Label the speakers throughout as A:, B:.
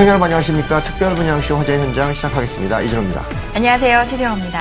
A: 여러분 안녕하십니까. 특별분양쇼 화제 현장 시작하겠습니다. 이준호입니다.
B: 안녕하세요. 최경호입니다.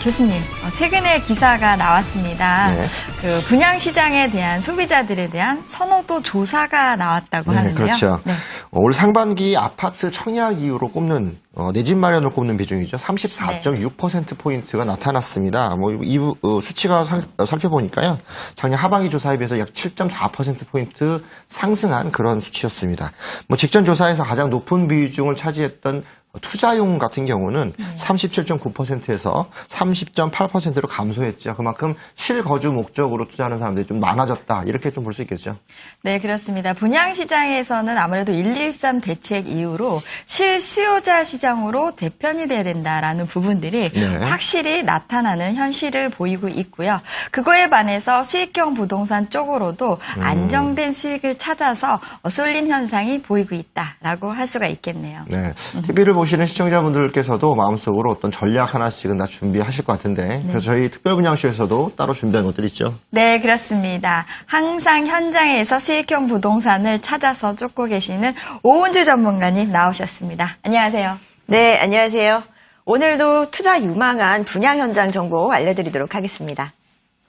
B: 교수님, 최근에 기사가 나왔습니다.
A: 네.
B: 그 분양시장에 대한 소비자들에 대한 선호도 조사가 나왔다고
A: 네,
B: 하는데요.
A: 그렇죠.
B: 네.
A: 올 상반기 아파트 청약 이유로 꼽는 내 집 마련을 꼽는 비중이죠. 34.6%포인트가 나타났습니다. 이 수치가 살펴보니까요. 작년 하반기 조사에 비해서 약 7.4%포인트 상승한 그런 수치였습니다. 직전 조사에서 가장 높은 비중을 차지했던 투자용 같은 경우는 37.9%에서 30.8%로 감소했죠. 그만큼 실거주 목적으로 투자하는 사람들이 좀 많아졌다. 이렇게 좀 볼 수 있겠죠.
B: 네, 그렇습니다. 분양시장에서는 아무래도 113 대책 이후로 실수요자 시장으로 대편이 돼야 된다라는 부분들이 확실히 나타나는 현실을 보이고 있고요. 그거에 반해서 수익형 부동산 쪽으로도 안정된 수익을 찾아서 쏠림 현상이 보이고 있다라고 할 수가 있겠네요.
A: 네, TV를 보시는 시청자분들께서도 마음속으로 어떤 전략 하나씩은 다 준비하실 것 같은데 그래서 저희 특별분양쇼에서도 따로 준비한 것들이 있죠.
B: 네, 그렇습니다. 항상 현장에서 수익형 부동산을 찾아서 쫓고 계시는 오은주 전문가님 나오셨습니다. 안녕하세요.
C: 네, 안녕하세요. 오늘도 투자 유망한 분양 현장 정보 알려드리도록 하겠습니다.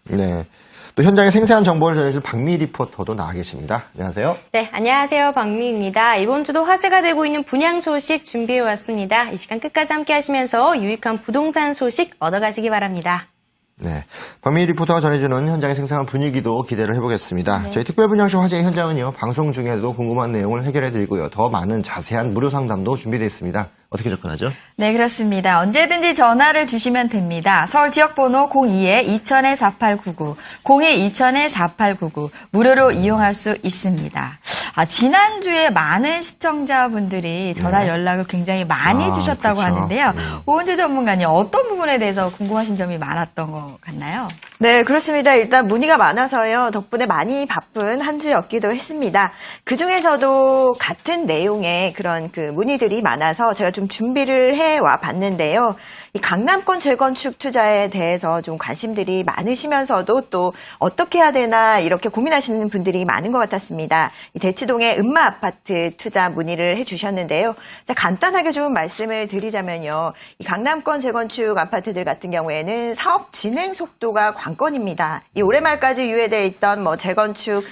A: 네. 또 현장의 생생한 정보를 전해줄 박미 리포터도 나와 계십니다. 안녕하세요.
D: 네, 안녕하세요. 박미입니다. 이번 주도 화제가 되고 있는 분양 소식 준비해왔습니다. 이 시간 끝까지 함께 하시면서 유익한 부동산 소식 얻어가시기 바랍니다.
A: 네, 박미 리포터가 전해주는 현장의 생생한 분위기도 기대를 해보겠습니다. 저희 특별분양쇼 화제의 현장은요, 방송 중에도 궁금한 내용을 해결해드리고요. 더 많은 자세한 무료 상담도 준비되어 있습니다. 어떻게 접근하죠?
B: 네, 그렇습니다. 언제든지 전화를 주시면 됩니다. 서울 지역번호 02-2000-4899, 02-2000-4899 무료로 이용할 수 있습니다. 지난주에 많은 시청자분들이 전화 연락을 굉장히 많이 주셨다고
A: 그렇죠.
B: 하는데요. 오은주 전문가님, 어떤 부분에 대해서 궁금하신 점이 많았던 것 같나요?
C: 네, 그렇습니다. 일단 문의가 많아서요. 덕분에 많이 바쁜 한 주였기도 했습니다. 그중에서도 같은 내용의 그런 문의들이 많아서 제가 좀 준비를 해와 봤는데요. 이 강남권 재건축 투자에 대해서 좀 관심들이 많으시면서도 또 어떻게 해야 되나 이렇게 고민하시는 분들이 많은 것 같았습니다. 이 대치동의 음마 아파트 투자 문의를 해주셨는데요. 자, 간단하게 좀 말씀을 드리자면요. 이 강남권 재건축 아파트들 같은 경우에는 사업 진행 속도가 관건입니다. 이 올해 말까지 유예되어 있던 재건축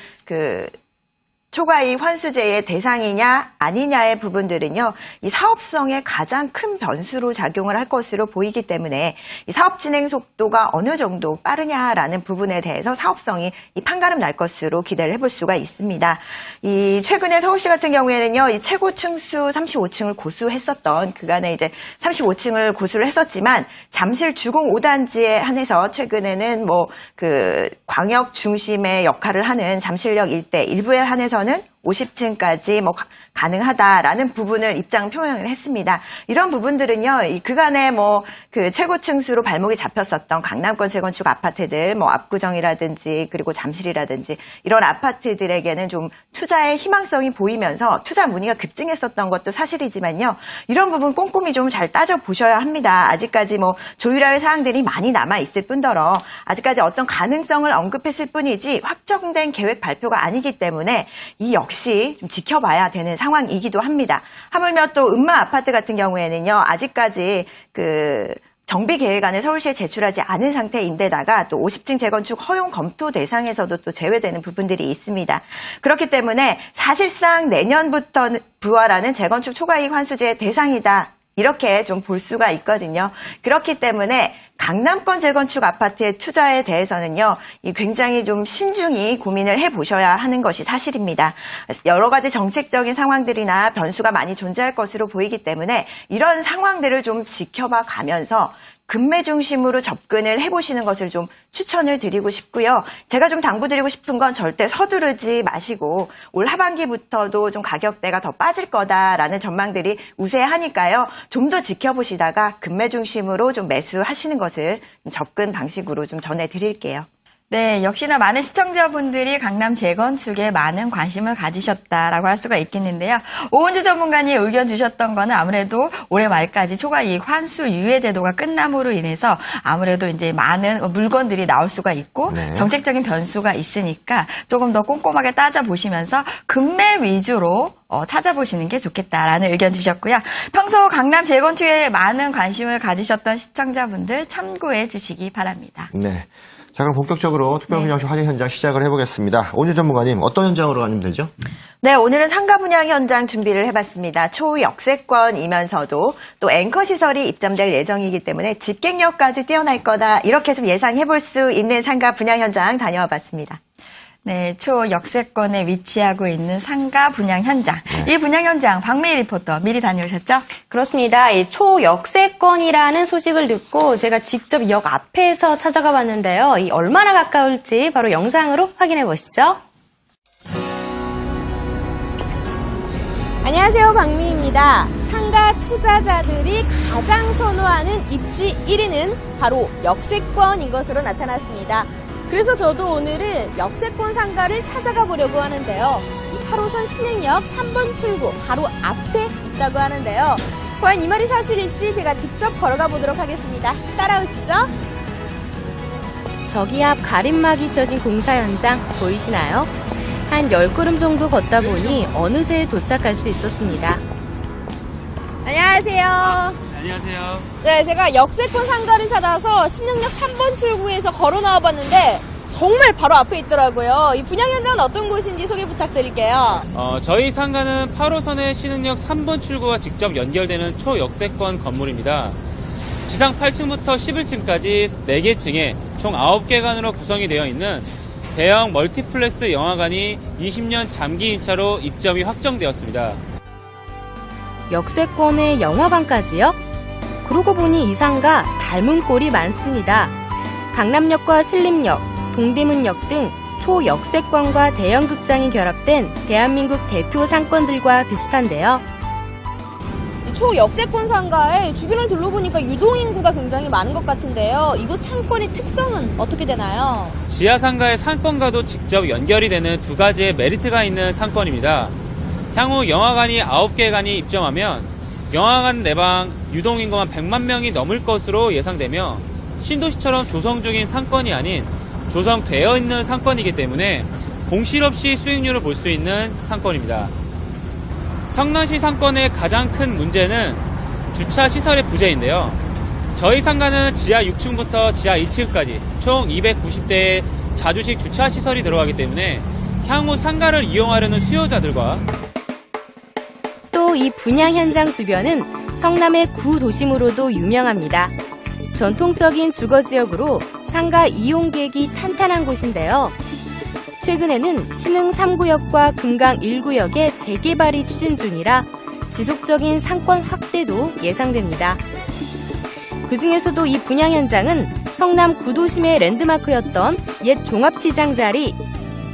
C: 초과이익 환수제의 대상이냐 아니냐의 부분들은요, 이 사업성에 가장 큰 변수로 작용을 할 것으로 보이기 때문에 이 사업 진행 속도가 어느 정도 빠르냐라는 부분에 대해서 사업성이 판가름 날 것으로 기대를 해볼 수가 있습니다. 이 최근에 서울시 같은 경우에는요, 이 최고 층수 35층을 고수했었던 그간에 이제 35층을 고수를 했었지만 잠실 주공 5단지에 한해서 최근에는 광역 중심의 역할을 하는 잠실역 일대 일부에 한해서는 50층까지 가능하다라는 부분을 입장 표명을 했습니다. 이런 부분들은요, 그간에 최고 층수로 발목이 잡혔었던 강남권 재건축 아파트들, 압구정이라든지 그리고 잠실이라든지 이런 아파트들에게는 좀 투자의 희망성이 보이면서 투자 문의가 급증했었던 것도 사실이지만요, 이런 부분 꼼꼼히 좀 잘 따져보셔야 합니다. 아직까지 조율할 사항들이 많이 남아있을 뿐더러 아직까지 어떤 가능성을 언급했을 뿐이지 확정된 계획 발표가 아니기 때문에 이 역시 좀 지켜봐야 되는 상황이기도 합니다. 하물며 또 음마 아파트 같은 경우에는요, 아직까지 정비 계획안을 서울시에 제출하지 않은 상태인데다가 또 50층 재건축 허용 검토 대상에서도 또 제외되는 부분들이 있습니다. 그렇기 때문에 사실상 내년부터 부활하는 재건축 초과이익 환수제의 대상이다. 이렇게 좀 볼 수가 있거든요. 그렇기 때문에 강남권 재건축 아파트의 투자에 대해서는요, 굉장히 좀 신중히 고민을 해보셔야 하는 것이 사실입니다. 여러 가지 정책적인 상황들이나 변수가 많이 존재할 것으로 보이기 때문에 이런 상황들을 좀 지켜봐 가면서 금매 중심으로 접근을 해보시는 것을 좀 추천을 드리고 싶고요. 제가 좀 당부드리고 싶은 건 절대 서두르지 마시고 올 하반기부터도 좀 가격대가 더 빠질 거다라는 전망들이 우세하니까요. 좀 더 지켜보시다가 금매 중심으로 좀 매수하시는 것을 접근 방식으로 좀 전해드릴게요.
B: 네, 역시나 많은 시청자분들이 강남 재건축에 많은 관심을 가지셨다라고 할 수가 있겠는데요. 오은주 전문가님 의견 주셨던 거는 아무래도 올해 말까지 초과이익 환수 유예 제도가 끝남으로 인해서 아무래도 이제 많은 물건들이 나올 수가 있고
A: 네.
B: 정책적인 변수가 있으니까 조금 더 꼼꼼하게 따져보시면서 금매 위주로 찾아보시는 게 좋겠다라는 의견 주셨고요. 평소 강남 재건축에 많은 관심을 가지셨던 시청자분들 참고해 주시기 바랍니다.
A: 네. 자, 그럼 본격적으로 특별분양시 화재 현장 시작을 해보겠습니다. 오은주 전문가님, 어떤 현장으로 가면 되죠?
C: 네, 오늘은 상가 분양 현장 준비를 해봤습니다. 초역세권이면서도 또 앵커 시설이 입점될 예정이기 때문에 집객력까지 뛰어날 거다. 이렇게 좀 예상해볼 수 있는 상가 분양 현장 다녀와 봤습니다.
B: 네, 초역세권에 위치하고 있는 상가 분양 현장. 이 분양 현장 박미희 리포터 미리 다녀오셨죠?
D: 그렇습니다. 이 초역세권이라는 소식을 듣고 제가 직접 역 앞에서 찾아가 봤는데요. 이 얼마나 가까울지 바로 영상으로 확인해 보시죠.
E: 안녕하세요, 박미희입니다. 상가 투자자들이 가장 선호하는 입지 1위는 바로 역세권인 것으로 나타났습니다. 그래서 저도 오늘은 역세권 상가를 찾아가 보려고 하는데요. 이 8호선 신흥역 3번 출구 바로 앞에 있다고 하는데요. 과연 이 말이 사실일지 제가 직접 걸어가 보도록 하겠습니다. 따라오시죠. 저기 앞 가림막이 쳐진 공사 현장 보이시나요? 한 10걸음 정도 걷다 보니 어느새 도착할 수 있었습니다. 안녕하세요.
F: 안녕하세요.
E: 네, 제가 역세권 상가를 찾아서 신흥역 3번 출구에서 걸어 나와봤는데 정말 바로 앞에 있더라고요. 이 분양 현장은 어떤 곳인지 소개 부탁드릴게요.
F: 저희 상가는 8호선의 신흥역 3번 출구와 직접 연결되는 초역세권 건물입니다. 지상 8층부터 11층까지 4개 층에 총 9개관으로 구성이 되어 있는 대형 멀티플렉스 영화관이 20년 장기 임차로 입점이 확정되었습니다.
E: 역세권에 영화관까지요? 그러고 보니 이 상가 닮은 꼴이 많습니다. 강남역과 신림역, 동대문역 등 초역세권과 대형극장이 결합된 대한민국 대표 상권들과 비슷한데요. 이 초역세권 상가에 주변을 둘러보니까 유동인구가 굉장히 많은 것 같은데요. 이곳 상권의 특성은 어떻게 되나요?
F: 지하 상가의 상권과도 직접 연결이 되는 두 가지의 메리트가 있는 상권입니다. 향후 영화관이 9개관이 입점하면 영화관 내방 유동인구만 100만 명이 넘을 것으로 예상되며 신도시처럼 조성 중인 상권이 아닌 조성되어 있는 상권이기 때문에 공실 없이 수익률을 볼 수 있는 상권입니다. 성남시 상권의 가장 큰 문제는 주차 시설의 부재인데요. 저희 상가는 지하 6층부터 지하 2층까지 총 290대의 자주식 주차 시설이 들어가기 때문에 향후 상가를 이용하려는 수요자들과
E: 또 이 분양 현장 주변은 성남의 구도심으로도 유명합니다. 전통적인 주거지역으로 상가 이용객이 탄탄한 곳인데요. 최근에는 신흥 3구역과 금강 1구역의 재개발이 추진 중이라 지속적인 상권 확대도 예상됩니다. 그중에서도 이 분양 현장은 성남 구도심의 랜드마크였던 옛 종합시장 자리,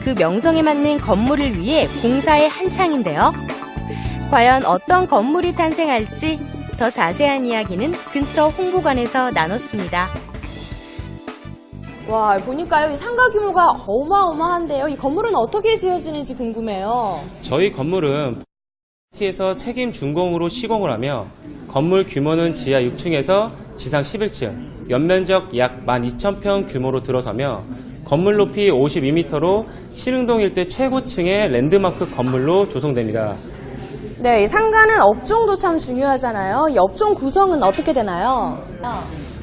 E: 그 명성에 맞는 건물을 위해 공사에 한창인데요. 과연 어떤 건물이 탄생할지 더 자세한 이야기는 근처 홍보관에서 나눴습니다. 와, 보니까요, 이 상가 규모가 어마어마한데요. 이 건물은 어떻게 지어지는지 궁금해요.
F: 저희 건물은 에서 책임 준공으로 시공을 하며 건물 규모는 지하 6층에서 지상 11층, 연면적 약 12,000평 규모로 들어서며 건물 높이 52m로 신흥동 일대 최고층의 랜드마크 건물로 조성됩니다.
E: 네, 이 상가는 업종도 참 중요하잖아요. 이 업종 구성은 어떻게 되나요?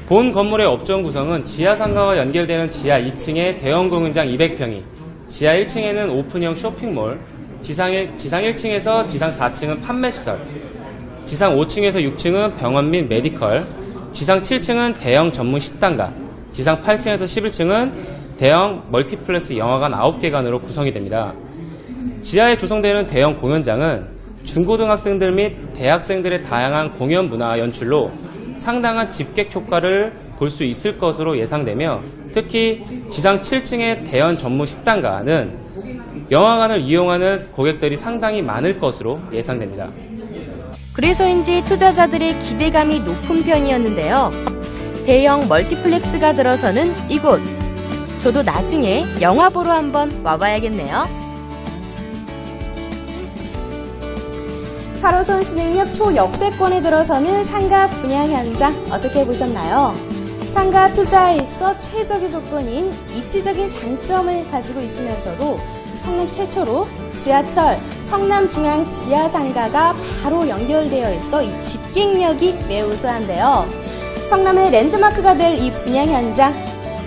F: 본 건물의 업종 구성은 지하 상가와 연결되는 지하 2층에 대형 공연장 200평이, 지하 1층에는 오픈형 쇼핑몰, 지상 1층에서 지상 4층은 판매시설, 지상 5층에서 6층은 병원 및 메디컬, 지상 7층은 대형 전문 식당가, 지상 8층에서 11층은 대형 멀티플렉스 영화관 9개관으로 구성이 됩니다. 지하에 조성되는 대형 공연장은 중고등학생들 및 대학생들의 다양한 공연 문화 연출로 상당한 집객 효과를 볼 수 있을 것으로 예상되며 특히 지상 7층의 대형 전문 식당가는 영화관을 이용하는 고객들이 상당히 많을 것으로 예상됩니다.
E: 그래서인지 투자자들의 기대감이 높은 편이었는데요. 대형 멀티플렉스가 들어서는 이곳. 저도 나중에 영화 보러 한번 와봐야겠네요.
D: 8호선 신흥역 초역세권에 들어서는 상가 분양 현장 어떻게 보셨나요? 상가 투자에 있어 최적의 조건인 입지적인 장점을 가지고 있으면서도 성남 최초로 지하철 성남중앙 지하상가가 바로 연결되어 있어 이 집객력이 매우 우수한데요. 성남의 랜드마크가 될 이 분양 현장,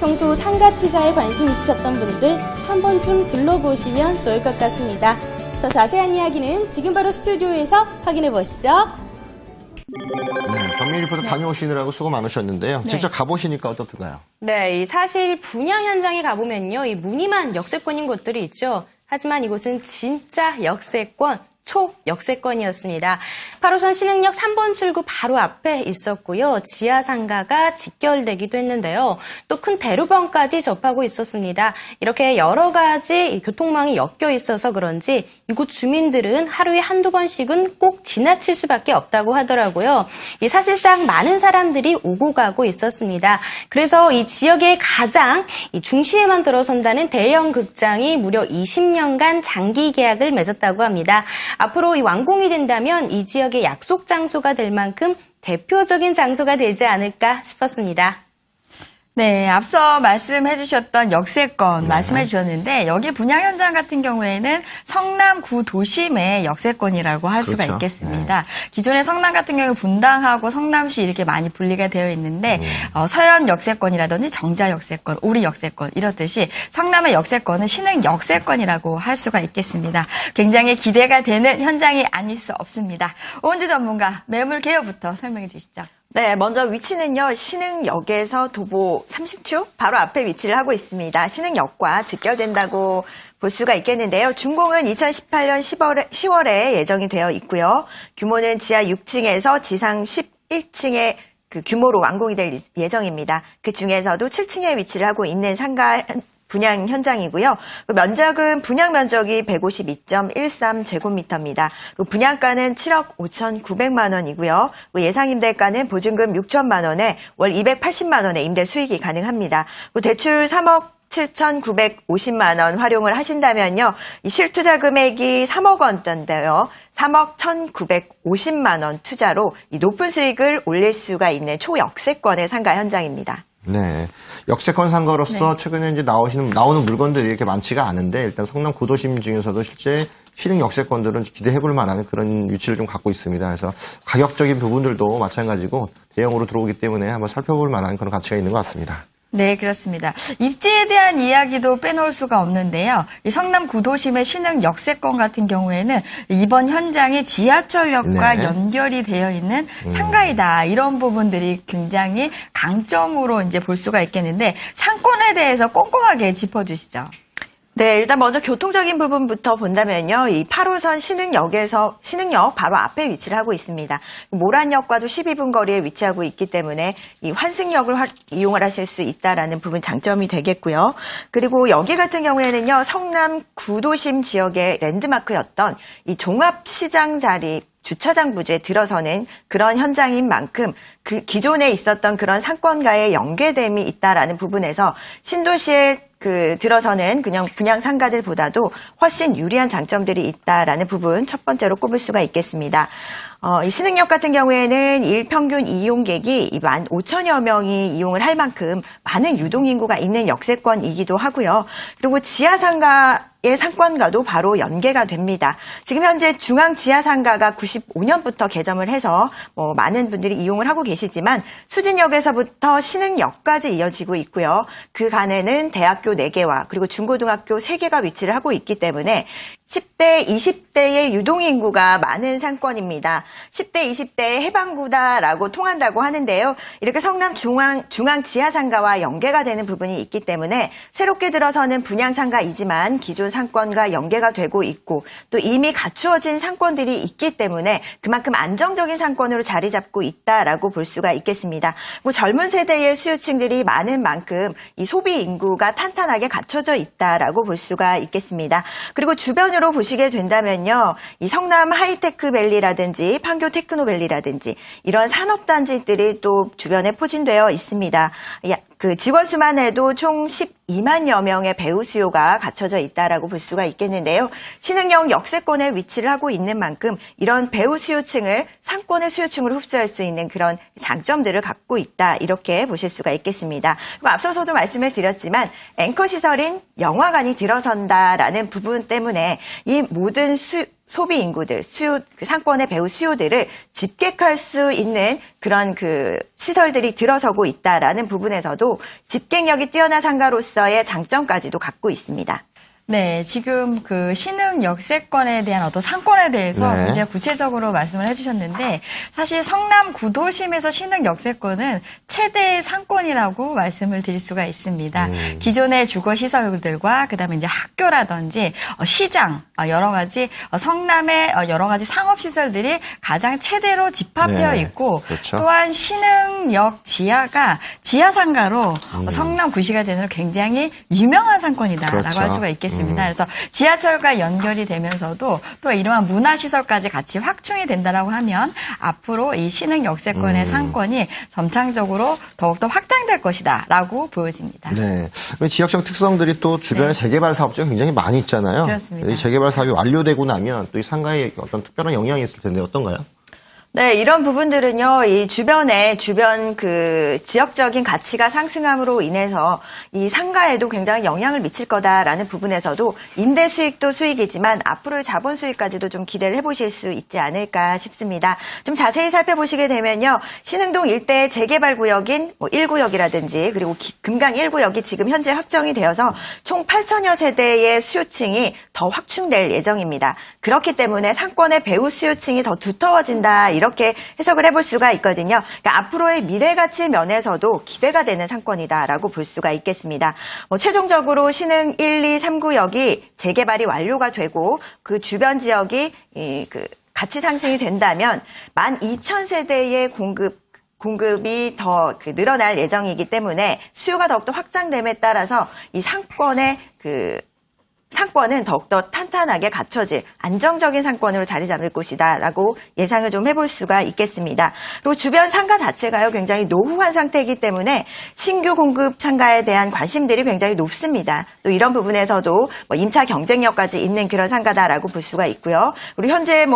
D: 평소 상가 투자에 관심 있으셨던 분들 한 번쯤 둘러보시면 좋을 것 같습니다. 더 자세한 이야기는 지금 바로 스튜디오에서 확인해 보시죠.
A: 네, 박민 리포터 다녀오시느라고 수고 많으셨는데요. 직접 가보시니까 어떻던가요?
D: 네, 사실 분양 현장에 가보면요, 이 무늬만 역세권인 곳들이 있죠. 하지만 이곳은 진짜 역세권, 초역세권이었습니다. 8호선 신흥역 3번 출구 바로 앞에 있었고요. 지하상가가 직결되기도 했는데요. 또 큰 대로변까지 접하고 있었습니다. 이렇게 여러 가지 교통망이 엮여 있어서 그런지 이곳 주민들은 하루에 한두 번씩은 꼭 지나칠 수밖에 없다고 하더라고요. 사실상 많은 사람들이 오고 가고 있었습니다. 그래서 이 지역의 가장 중심에만 들어선다는 대형 극장이 무려 20년간 장기 계약을 맺었다고 합니다. 앞으로 완공이 된다면 이 지역의 약속 장소가 될 만큼 대표적인 장소가 되지 않을까 싶었습니다.
B: 네, 앞서 말씀해 주셨던 역세권 말씀해 주셨는데 여기 분양 현장 같은 경우에는 성남 구도심의 역세권이라고 할 수가
A: 그렇죠.
B: 있겠습니다. 기존의 성남 같은 경우 분당하고 성남시 이렇게 많이 분리가 되어 있는데 서현 역세권이라든지 정자 역세권, 오리 역세권 이렇듯이 성남의 역세권은 신흥 역세권이라고 할 수가 있겠습니다. 굉장히 기대가 되는 현장이 아닐 수 없습니다. 오은지 전문가 매물 개요부터 설명해 주시죠.
C: 네, 먼저 위치는요, 신흥역에서 도보 30초 바로 앞에 위치를 하고 있습니다. 신흥역과 직결된다고 볼 수가 있겠는데요. 준공은 2018년 10월에 예정이 되어 있고요. 규모는 지하 6층에서 지상 11층의 규모로 완공이 될 예정입니다. 그 중에서도 7층에 위치를 하고 있는 상가 분양 현장이고요. 면적은 분양 면적이 152.13제곱미터입니다. 분양가는 7억 5,900만 원이고요. 예상 임대가는 보증금 6천만 원에 월 280만 원의 임대 수익이 가능합니다. 대출 3억 7,950만 원 활용을 하신다면요. 이 실투자 금액이 3억 원대인데요. 3억 1,950만 원 투자로 이 높은 수익을 올릴 수가 있는 초역세권의 상가 현장입니다.
A: 네. 역세권 상가로서 최근에 이제 나오는 물건들이 이렇게 많지가 않은데 일단 성남 구도심 중에서도 실제 신흥 역세권들은 기대해볼 만한 그런 위치를 좀 갖고 있습니다. 그래서 가격적인 부분들도 마찬가지고 대형으로 들어오기 때문에 한번 살펴볼 만한 그런 가치가 있는 것 같습니다.
B: 네, 그렇습니다. 입지에 대한 이야기도 빼놓을 수가 없는데요. 이 성남 구도심의 신흥 역세권 같은 경우에는 이번 현장이 지하철역과
A: 네.
B: 연결이 되어 있는 상가이다. 이런 부분들이 굉장히 강점으로 이제 볼 수가 있겠는데 상권에 대해서 꼼꼼하게 짚어주시죠.
C: 네, 일단 먼저 교통적인 부분부터 본다면요. 이 8호선 신흥역 바로 앞에 위치를 하고 있습니다. 모란역과도 12분 거리에 위치하고 있기 때문에 이 환승역을 이용을 하실 수 있다라는 부분 장점이 되겠고요. 그리고 여기 같은 경우에는요. 성남 구도심 지역의 랜드마크였던 이 종합시장 자리 주차장 부지에 들어서는 그런 현장인 만큼 그 기존에 있었던 그런 상권과의 연계됨이 있다라는 부분에서 신도시에 들어서는 그냥 분양 상가들보다도 훨씬 유리한 장점들이 있다라는 부분 첫 번째로 꼽을 수가 있겠습니다. 이 신흥역 같은 경우에는 일 평균 이용객이 15,000여 명이 이용을 할 만큼 많은 유동인구가 있는 역세권이기도 하고요. 그리고 지하상가의 상권과도 바로 연계가 됩니다. 지금 현재 중앙 지하상가가 95년부터 개점을 해서 많은 분들이 이용을 하고 계시지만 수진역에서부터 신흥역까지 이어지고 있고요. 그 간에는 대학교 4개와 그리고 중고등학교 3개가 위치를 하고 있기 때문에 10대, 20대의 유동인구가 많은 상권입니다. 10대, 20대의 해방구다라고 통한다고 하는데요. 이렇게 성남 중앙 지하상가와 연계가 되는 부분이 있기 때문에 새롭게 들어서는 분양상가이지만 기존 상권과 연계가 되고 있고 또 이미 갖추어진 상권들이 있기 때문에 그만큼 안정적인 상권으로 자리 잡고 있다라고 볼 수가 있겠습니다. 젊은 세대의 수요층들이 많은 만큼 이 소비 인구가 탄탄하게 갖춰져 있다라고 볼 수가 있겠습니다. 그리고 주변으로 보시게 된다면요. 이 성남 하이테크밸리라든지 판교 테크노밸리라든지 이런 산업단지들이 또 주변에 포진되어 있습니다. 그 직원 수만 해도 총 2만여 명의 배우 수요가 갖춰져 있다라고 볼 수가 있겠는데요. 신흥역 역세권에 위치를 하고 있는 만큼 이런 배우 수요층을 상권의 수요층으로 흡수할 수 있는 그런 장점들을 갖고 있다, 이렇게 보실 수가 있겠습니다. 그리고 앞서서도 말씀을 드렸지만 앵커 시설인 영화관이 들어선다라는 부분 때문에 이 모든 소비 인구들, 그 상권의 배우 수요들을 집객할 수 있는 그런 그 시설들이 들어서고 있다라는 부분에서도 집객력이 뛰어난 상가로서의 장점까지도 갖고 있습니다.
B: 네, 지금 그 신흥 역세권에 대한 어떤 상권에 대해서
A: 네.
B: 굉장히 구체적으로 말씀을 해주셨는데, 사실 성남 구도심에서 신흥 역세권은 최대 상권이라고 말씀을 드릴 수가 있습니다. 기존의 주거 시설들과 그다음에 이제 학교라든지 시장, 여러 가지 성남의 여러 가지 상업 시설들이 가장 최대로 집합되어
A: 네,
B: 있고,
A: 그렇죠.
B: 또한 신흥역 지하가 지하 상가로 성남 구시가 되는 굉장히 유명한 상권이다라고
A: 그렇죠.
B: 할 수가 있겠습니다. 그래서 지하철과 연결이 되면서도 또 이러한 문화시설까지 같이 확충이 된다라고 하면 앞으로 이 신흥 역세권의 상권이 점차적으로 더욱더 확장될 것이다라고 보여집니다.
A: 네. 지역적 특성들이 또 주변에
B: 네.
A: 재개발 사업자가 굉장히 많이 있잖아요.
B: 그렇습니다.
A: 이 재개발 사업이 완료되고 나면 또 이 상가에 어떤 특별한 영향이 있을 텐데 어떤가요?
C: 네, 이런 부분들은요, 이 주변 그 지역적인 가치가 상승함으로 인해서 이 상가에도 굉장히 영향을 미칠 거다라는 부분에서도 임대 수익도 수익이지만 앞으로의 자본 수익까지도 좀 기대를 해보실 수 있지 않을까 싶습니다. 좀 자세히 살펴보시게 되면요, 신흥동 일대의 재개발 구역인 1구역이라든지 그리고 금강 1구역이 지금 현재 확정이 되어서 총 8천여 세대의 수요층이 더 확충될 예정입니다. 그렇기 때문에 상권의 배우 수요층이 더 두터워진다, 이렇게 해석을 해볼 수가 있거든요. 그러니까 앞으로의 미래 가치 면에서도 기대가 되는 상권이다라고 볼 수가 있겠습니다. 최종적으로 신흥 1, 2, 3구역이 재개발이 완료가 되고 그 주변 지역이 그 가치 상승이 된다면 12,000세대의 공급이 더 늘어날 예정이기 때문에 수요가 더욱더 확장됨에 따라서 이 상권은 더욱더 탄탄하게 갖춰질 안정적인 상권으로 자리 잡을 것이다라고 예상을 좀 해볼 수가 있겠습니다. 그리고 주변 상가 자체가요, 굉장히 노후한 상태이기 때문에 신규 공급 상가에 대한 관심들이 굉장히 높습니다. 또 이런 부분에서도 임차 경쟁력까지 있는 그런 상가다라고 볼 수가 있고요. 그리고 현재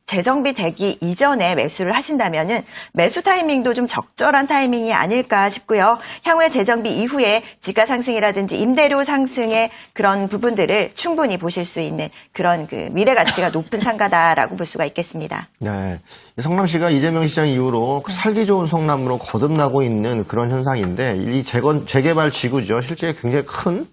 C: 재정비 되기 이전에 매수를 하신다면은 매수 타이밍도 좀 적절한 타이밍이 아닐까 싶고요. 향후에 재정비 이후에 지가 상승이라든지 임대료 상승의 그런 부분들을 충분히 보실 수 있는 그런 미래 가치가 높은 상가다라고 볼 수가 있겠습니다.
A: 네. 성남시가 이재명 시장 이후로 살기 좋은 성남으로 거듭나고 있는 그런 현상인데, 이 재개발 지구죠. 실제 굉장히 큰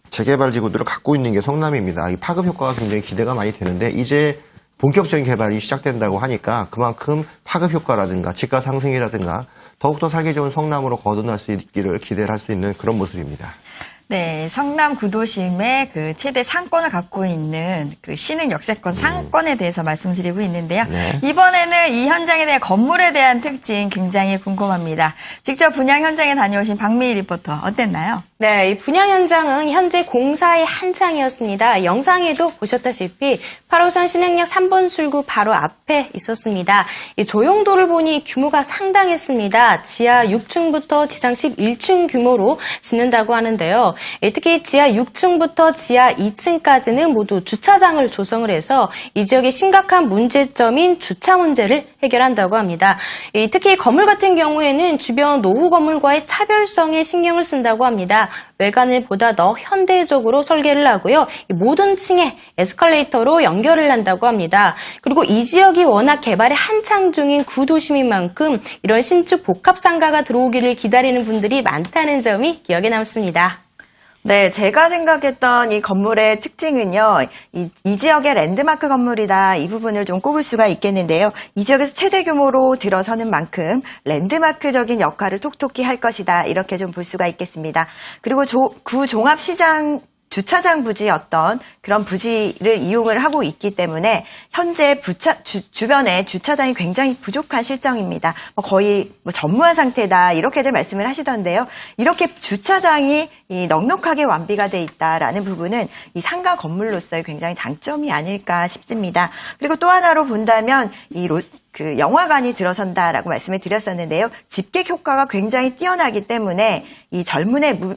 A: 재개발 지구들을 갖고 있는 게 성남입니다. 이 파급 효과가 굉장히 기대가 많이 되는데, 이제 본격적인 개발이 시작된다고 하니까 그만큼 파급 효과라든가 집가 상승이라든가 더욱더 살기 좋은 성남으로 거듭날 수 있기를 기대를 할 수 있는 그런 모습입니다.
B: 네, 성남 구도심의 그 최대 상권을 갖고 있는 그 신흥 역세권 상권에 대해서 말씀드리고 있는데요.
A: 네.
B: 이번에는 이 현장에 대한 건물에 대한 특징 굉장히 궁금합니다. 직접 분양 현장에 다녀오신 박미희 리포터 어땠나요?
D: 네, 이 분양 현장은 현재 공사의 한창이었습니다. 영상에도 보셨다시피 8호선 신흥역 3번 출구 바로 앞에 있었습니다. 이 조용도를 보니 규모가 상당했습니다. 지하 6층부터 지상 11층 규모로 짓는다고 하는데요. 특히 지하 6층부터 지하 2층까지는 모두 주차장을 조성을 해서 이 지역의 심각한 문제점인 주차 문제를 해결한다고 합니다. 특히 건물 같은 경우에는 주변 노후 건물과의 차별성에 신경을 쓴다고 합니다. 외관을 보다 더 현대적으로 설계를 하고요. 모든 층에 에스컬레이터로 연결을 한다고 합니다. 그리고 이 지역이 워낙 개발이 한창 중인 구도심인 만큼 이런 신축 복합상가가 들어오기를 기다리는 분들이 많다는 점이 기억에 남습니다.
C: 네, 제가 생각했던 이 건물의 특징은요, 이 지역의 랜드마크 건물이다, 이 부분을 좀 꼽을 수가 있겠는데요. 이 지역에서 최대 규모로 들어서는 만큼 랜드마크적인 역할을 톡톡히 할 것이다, 이렇게 좀 볼 수가 있겠습니다. 그리고 구 종합시장 주차장 부지였던 그런 부지를 이용을 하고 있기 때문에 현재 주변에 주차장이 굉장히 부족한 실정입니다. 거의 전무한 상태다, 이렇게들 말씀을 하시던데요. 이렇게 주차장이 넉넉하게 완비가 돼 있다라는 부분은 이 상가 건물로서의 굉장히 장점이 아닐까 싶습니다. 그리고 또 하나로 본다면 이 그 영화관이 들어선다라고 말씀을 드렸었는데요. 집객 효과가 굉장히 뛰어나기 때문에 이 젊은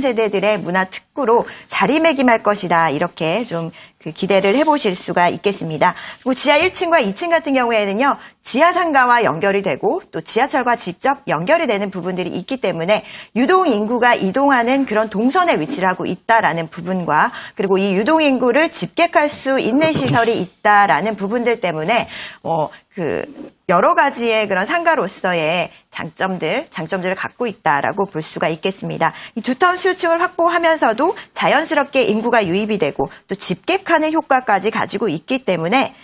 C: 세대들의 문화 특구로 자리매김할 것이다. 이렇게 좀 그 기대를 해보실 수가 있겠습니다. 그리고 지하 1층과 2층 같은 경우에는요. 지하 상가와 연결이 되고 또 지하철과 직접 연결이 되는 부분들이 있기 때문에 유동 인구가 이동하는 그런 동선에 위치를 하고 있다라는 부분과 그리고 이 유동 인구를 집객할 수 있는 시설이 있다라는 부분들 때문에 여러 가지의 그런 상가로서의 장점들을 갖고 있다라고 볼 수가 있겠습니다. 이 두터운 수요층을 확보하면서도 자연스럽게 인구가 유입이 되고 또 집객하는 효과까지 가지고 있기 때문에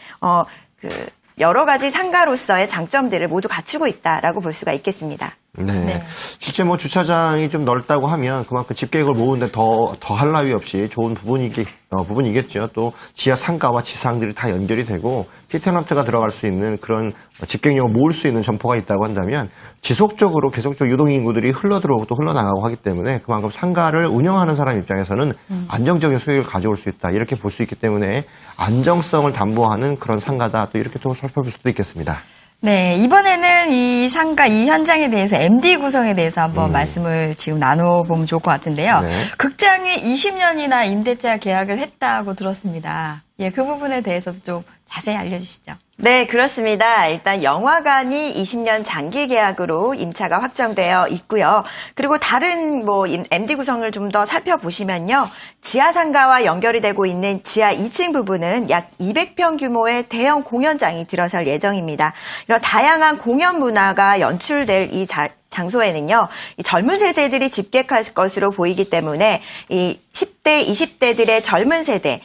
C: 여러 가지 상가로서의 장점들을 모두 갖추고 있다라고 볼 수가 있겠습니다.
A: 네. 실제 뭐 주차장이 좀 넓다고 하면 그만큼 집객을 모으는데 더 할 나위 없이 좋은 부분이겠죠. 또 지하 상가와 지상들이 다 연결이 되고 티테넌트가 들어갈 수 있는 그런 집객력을 모을 수 있는 점포가 있다고 한다면 지속적으로 계속적으로 유동인구들이 흘러들어오고 또 흘러나가고 하기 때문에 그만큼 상가를 운영하는 사람 입장에서는 안정적인 수익을 가져올 수 있다. 이렇게 볼 수 있기 때문에 안정성을 담보하는 그런 상가다. 또 이렇게 또 살펴볼 수도 있겠습니다.
B: 네, 이번에는 이 상가 이 현장에 대해서 MD 구성에 대해서 한번 말씀을 지금 나눠보면 좋을 것 같은데요.
A: 네.
B: 극장이 20년이나 임대차 계약을 했다고 들었습니다. 예, 그 부분에 대해서 좀 자세히 알려주시죠.
C: 네, 그렇습니다. 일단 영화관이 20년 장기 계약으로 임차가 확정되어 있고요. 그리고 다른 MD 구성을 좀 더 살펴보시면요. 지하 상가와 연결이 되고 있는 지하 2층 부분은 약 200평 규모의 대형 공연장이 들어설 예정입니다. 이런 다양한 공연 문화가 연출될 이 장소에는요, 이 젊은 세대들이 집객할 것으로 보이기 때문에 이 10대, 20대들의 젊은 세대,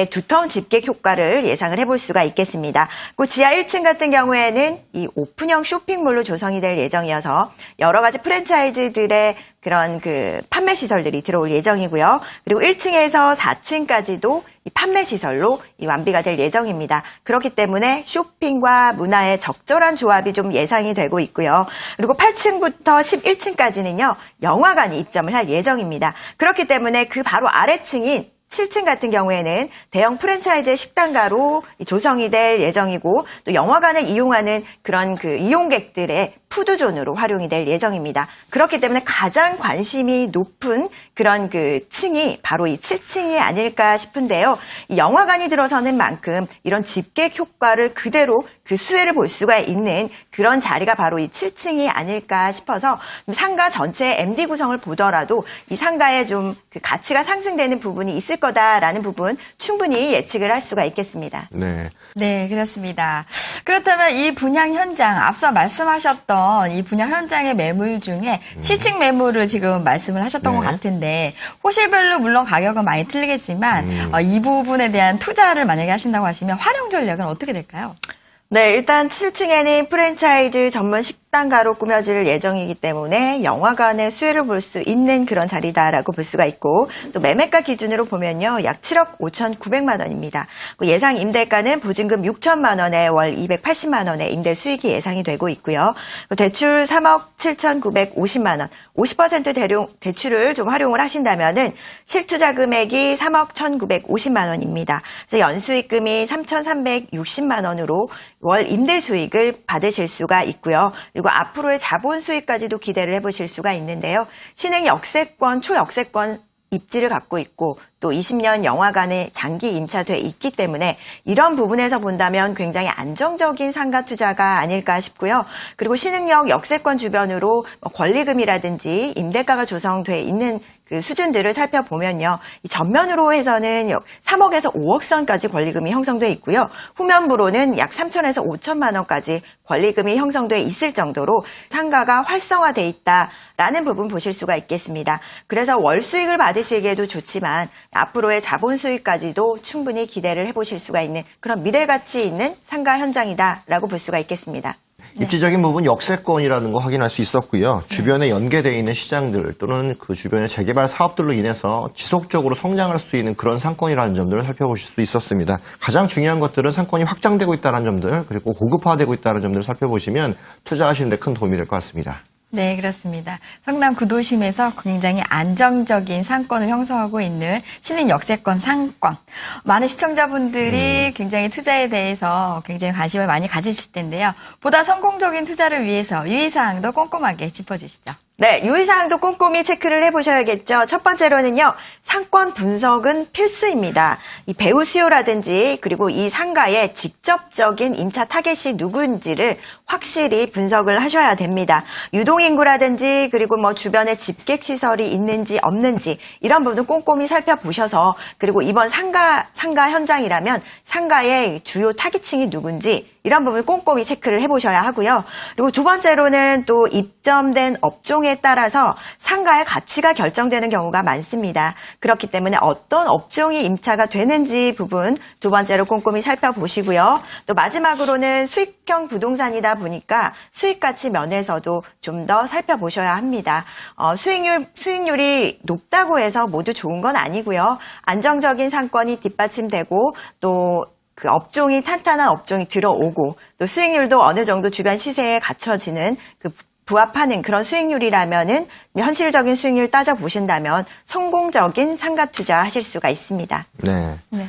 C: 두터운 집객 효과를 예상을 해볼 수가 있겠습니다. 그 지하 1층 같은 경우에는 이 오픈형 쇼핑몰로 조성이 될 예정이어서 여러 가지 프랜차이즈들의 그런 판매 시설들이 들어올 예정이고요. 그리고 1층에서 4층까지도 이 판매 시설로 완비가 될 예정입니다. 그렇기 때문에 쇼핑과 문화의 적절한 조합이 좀 예상이 되고 있고요. 그리고 8층부터 11층까지는요, 영화관이 입점을 할 예정입니다. 그렇기 때문에 그 바로 아래층인 7층 같은 경우에는 대형 프랜차이즈 식당가로 조성이 될 예정이고 또 영화관을 이용하는 그런 이용객들의 푸드존으로 활용이 될 예정입니다. 그렇기 때문에 가장 관심이 높은 그런 층이 바로 이 7층이 아닐까 싶은데요. 이 영화관이 들어서는 만큼 이런 집객 효과를 그대로 그 수혜를 볼 수가 있는 그런 자리가 바로 이 7층이 아닐까 싶어서 상가 전체의 MD 구성을 보더라도 이 상가에 좀 가치가 상승되는 부분이 있을 거다라는 부분 충분히 예측을 할 수가 있겠습니다.
A: 네.
B: 네, 그렇습니다. 그렇다면 이 분양 현장, 앞서 말씀하셨던 이 분양 현장의 매물 중에 7층 매물을 지금 말씀을 하셨던
A: 네.
B: 것 같은데 호실별로 물론 가격은 많이 틀리겠지만 이 부분에 대한 투자를 만약에 하신다고 하시면 활용 전략은 어떻게 될까요?
C: 네, 일단 7층에는 프랜차이즈 전문 식당가로 꾸며질 예정이기 때문에 영화관의 수혜를 볼 수 있는 그런 자리다라고 볼 수가 있고 또 매매가 기준으로 보면요. 약 7억 5,900만 원입니다. 예상 임대가는 보증금 6천만 원에 월 280만 원의 임대 수익이 예상이 되고 있고요. 대출 3억 7,950만 원, 50% 대출을 좀 활용을 하신다면은 실투자 금액이 3억 1,950만 원입니다. 그래서 연수익금이 3,360만 원으로 월 임대 수익을 받으실 수가 있고요. 그리고 앞으로의 자본 수익까지도 기대를 해보실 수가 있는데요. 신흥 역세권, 초역세권 입지를 갖고 있고 또 20년 영화관에 장기 임차돼 있기 때문에 이런 부분에서 본다면 굉장히 안정적인 상가 투자가 아닐까 싶고요. 그리고 신흥역 역세권 주변으로 권리금이라든지 임대가가 조성돼 있는 수준들을 살펴보면요. 이 전면으로 해서는 3억에서 5억 선까지 권리금이 형성돼 있고요. 후면부로는 약 3천에서 5천만 원까지 권리금이 형성돼 있을 정도로 상가가 활성화돼 있다라는 부분 보실 수가 있겠습니다. 그래서 월 수익을 받으시기에도 좋지만 앞으로의 자본 수익까지도 충분히 기대를 해보실 수가 있는 그런 미래가치 있는 상가 현장이다라고 볼 수가 있겠습니다.
A: 입지적인 부분 역세권이라는 거 확인할 수 있었고요. 주변에 연계되어 있는 시장들 또는 그 주변의 재개발 사업들로 인해서 지속적으로 성장할 수 있는 그런 상권이라는 점들을 살펴보실 수 있었습니다. 가장 중요한 것들은 상권이 확장되고 있다는 점들 그리고 고급화되고 있다는 점들을 살펴보시면 투자하시는 데 큰 도움이 될 것 같습니다.
B: 네, 그렇습니다. 성남 구도심에서 굉장히 안정적인 상권을 형성하고 있는 신흥 역세권 상권. 많은 시청자분들이 굉장히 투자에 대해서 굉장히 관심을 많이 가지실 텐데요. 보다 성공적인 투자를 위해서 유의사항도 꼼꼼하게 짚어주시죠.
C: 네, 유의사항도 꼼꼼히 체크를 해보셔야겠죠. 첫 번째로는요, 상권 분석은 필수입니다. 이 배후 수요라든지 그리고 이 상가의 직접적인 임차 타겟이 누구인지를 확실히 분석을 하셔야 됩니다. 유동인구라든지 그리고 뭐 주변에 집객시설이 있는지 없는지 이런 부분 꼼꼼히 살펴보셔서 그리고 이번 상가 현장이라면 상가의 주요 타깃층이 누군지 이런 부분 꼼꼼히 체크를 해보셔야 하고요. 그리고 두 번째로는 또 입점된 업종에 따라서 상가의 가치가 결정되는 경우가 많습니다. 그렇기 때문에 어떤 업종이 임차가 되는지 부분 두 번째로 꼼꼼히 살펴보시고요. 또 마지막으로는 수익형 부동산이다 보니까 수익가치 면에서도 좀 더 살펴보셔야 합니다. 수익률이 높다고 해서 모두 좋은 건 아니고요. 안정적인 상권이 뒷받침되고 또 그 업종이 탄탄한 업종이 들어오고 또 수익률도 어느 정도 주변 시세에 갖춰지는 그 부합하는 그런 수익률이라면은 현실적인 수익률 따져보신다면 성공적인 상가 투자 하실 수가 있습니다.
A: 네.
B: 네.